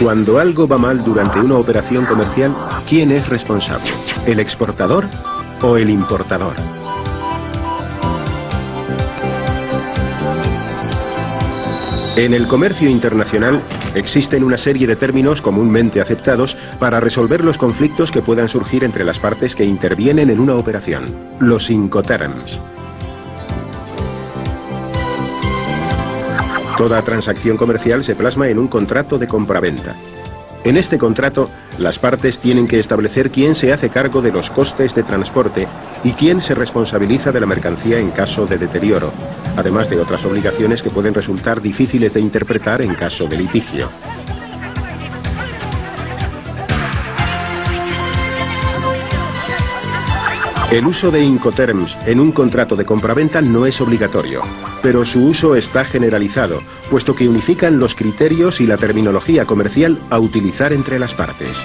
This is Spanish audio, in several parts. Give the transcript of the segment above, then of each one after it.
Cuando algo va mal durante una operación comercial, ¿quién es responsable? ¿El exportador o el importador? En el comercio internacional existen una serie de términos comúnmente aceptados para resolver los conflictos que puedan surgir entre las partes que intervienen en una operación, los Incoterms. Toda transacción comercial se plasma en un contrato de compraventa. En este contrato, las partes tienen que establecer quién se hace cargo de los costes de transporte y quién se responsabiliza de la mercancía en caso de deterioro, además de otras obligaciones que pueden resultar difíciles de interpretar en caso de litigio. El uso de Incoterms en un contrato de compraventa no es obligatorio, pero su uso está generalizado, puesto que unifican los criterios y la terminología comercial a utilizar entre las partes.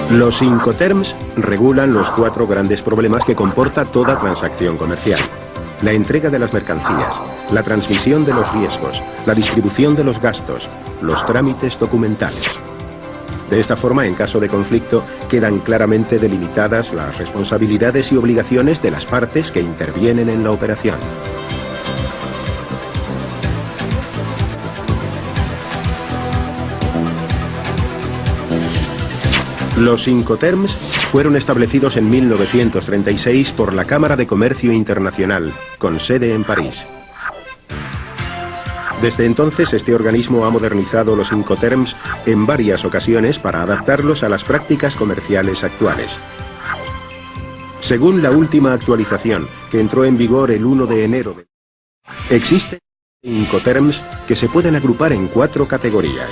Los Incoterms regulan los 4 grandes problemas que comporta toda transacción comercial: la entrega de las mercancías, la transmisión de los riesgos, la distribución de los gastos, los trámites documentales. De esta forma, en caso de conflicto, quedan claramente delimitadas las responsabilidades y obligaciones de las partes que intervienen en la operación. Los Incoterms fueron establecidos en 1936 por la Cámara de Comercio Internacional, con sede en París. Desde entonces, este organismo ha modernizado los Incoterms en varias ocasiones para adaptarlos a las prácticas comerciales actuales. Según la última actualización, que entró en vigor el 1 de enero, existen Incoterms que se pueden agrupar en 4 categorías.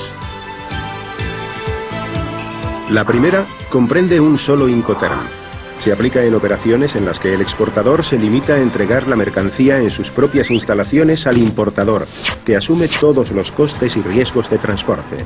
La primera comprende un solo Incoterm. Se aplica en operaciones en las que el exportador se limita a entregar la mercancía en sus propias instalaciones al importador, que asume todos los costes y riesgos de transporte.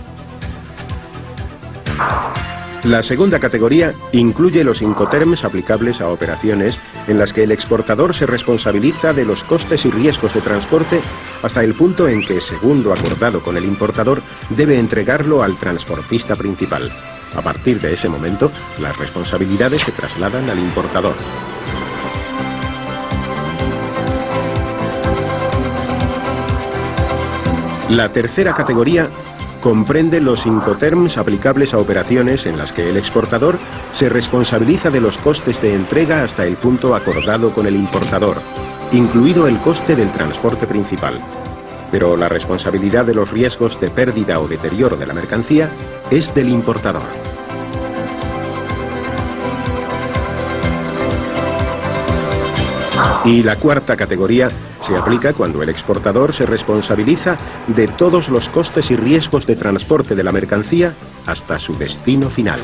La segunda categoría incluye los Incoterms aplicables a operaciones en las que el exportador se responsabiliza de los costes y riesgos de transporte hasta el punto en que, según lo acordado con el importador, debe entregarlo al transportista principal. A partir de ese momento, las responsabilidades se trasladan al importador. La tercera categoría comprende los Incoterms aplicables a operaciones en las que el exportador se responsabiliza de los costes de entrega hasta el punto acordado con el importador, incluido el coste del transporte principal. Pero la responsabilidad de los riesgos de pérdida o deterioro de la mercancía es del importador. Y la cuarta categoría se aplica cuando el exportador se responsabiliza de todos los costes y riesgos de transporte de la mercancía hasta su destino final.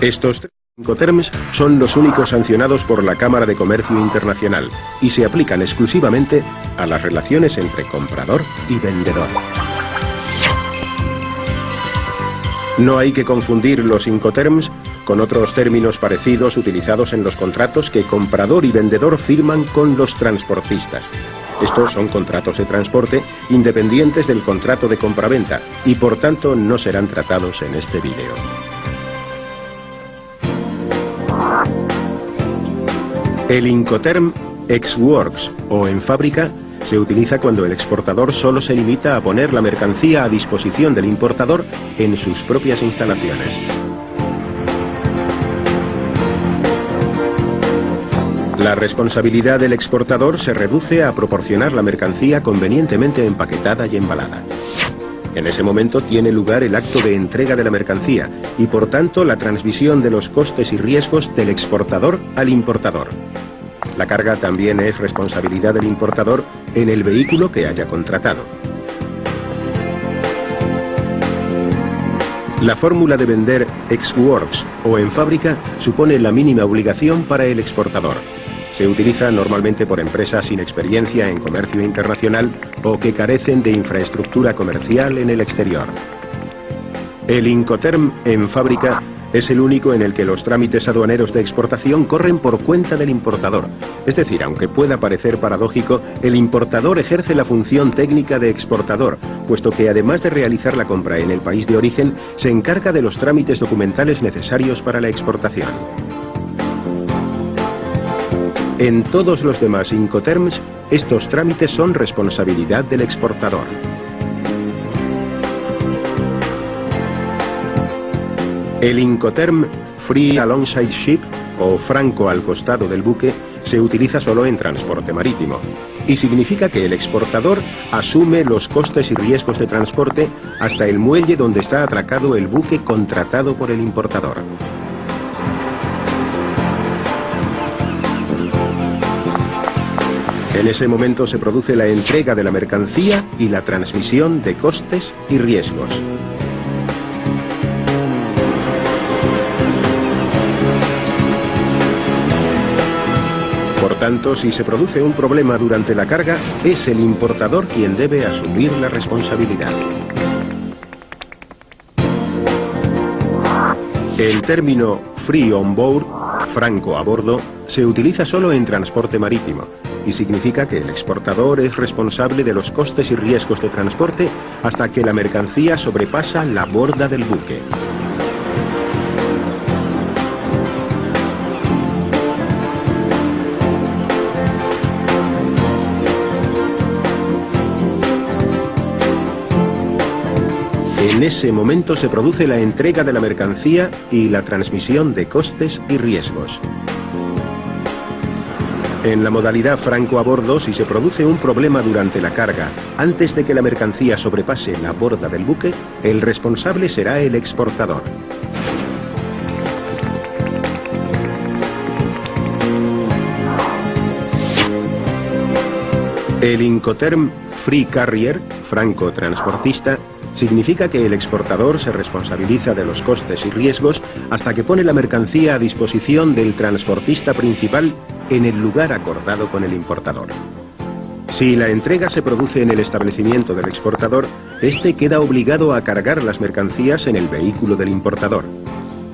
Estos 3 Incoterms son los únicos sancionados por la Cámara de Comercio Internacional y se aplican exclusivamente a las relaciones entre comprador y vendedor. No hay que confundir los Incoterms con otros términos parecidos utilizados en los contratos que comprador y vendedor firman con los transportistas. Estos son contratos de transporte independientes del contrato de compraventa y por tanto no serán tratados en este vídeo. El Incoterm ex works o en fábrica se utiliza cuando el exportador solo se limita a poner la mercancía a disposición del importador en sus propias instalaciones. La responsabilidad del exportador se reduce a proporcionar la mercancía convenientemente empaquetada y embalada. En ese momento tiene lugar el acto de entrega de la mercancía y por tanto la transmisión de los costes y riesgos del exportador al importador. La carga también es responsabilidad del importador en el vehículo que haya contratado. La fórmula de vender ex works o en fábrica supone la mínima obligación para el exportador. Se utiliza normalmente por empresas sin experiencia en comercio internacional o que carecen de infraestructura comercial en el exterior. El Incoterm en fábrica es el único en el que los trámites aduaneros de exportación corren por cuenta del importador. Es decir, aunque pueda parecer paradójico, el importador ejerce la función técnica de exportador, puesto que además de realizar la compra en el país de origen, se encarga de los trámites documentales necesarios para la exportación. En todos los demás Incoterms, estos trámites son responsabilidad del exportador. El Incoterm Free Alongside Ship, o franco al costado del buque, se utiliza solo en transporte marítimo, y significa que el exportador asume los costes y riesgos de transporte hasta el muelle donde está atracado el buque contratado por el importador. En ese momento se produce la entrega de la mercancía y la transmisión de costes y riesgos. Por tanto, si se produce un problema durante la carga, es el importador quien debe asumir la responsabilidad. El término free on board, franco a bordo, se utiliza solo en transporte marítimo y significa que el exportador es responsable de los costes y riesgos de transporte hasta que la mercancía sobrepasa la borda del buque. En ese momento se produce la entrega de la mercancía y la transmisión de costes y riesgos. En la modalidad franco a bordo, si se produce un problema durante la carga, antes de que la mercancía sobrepase la borda del buque, el responsable será el exportador. El Incoterm Free Carrier, franco transportista, significa que el exportador se responsabiliza de los costes y riesgos hasta que pone la mercancía a disposición del transportista principal en el lugar acordado con el importador. Si la entrega se produce en el establecimiento del exportador, éste queda obligado a cargar las mercancías en el vehículo del importador.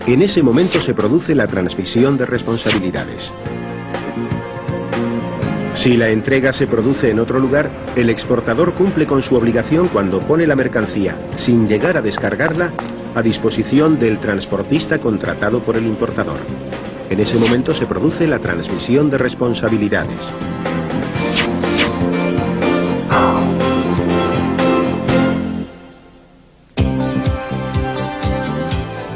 En ese momento se produce la transmisión de responsabilidades. Si la entrega se produce en otro lugar, el exportador cumple con su obligación cuando pone la mercancía, sin llegar a descargarla, a disposición del transportista contratado por el importador. En ese momento se produce la transmisión de responsabilidades.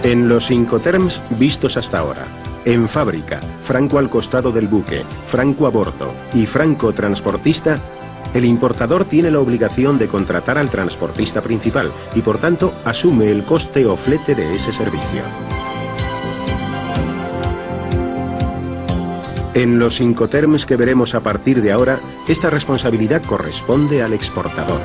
En los Incoterms vistos hasta ahora, en fábrica, franco al costado del buque, franco a bordo y franco transportista, el importador tiene la obligación de contratar al transportista principal y por tanto asume el coste o flete de ese servicio. En los Incoterms que veremos a partir de ahora, esta responsabilidad corresponde al exportador.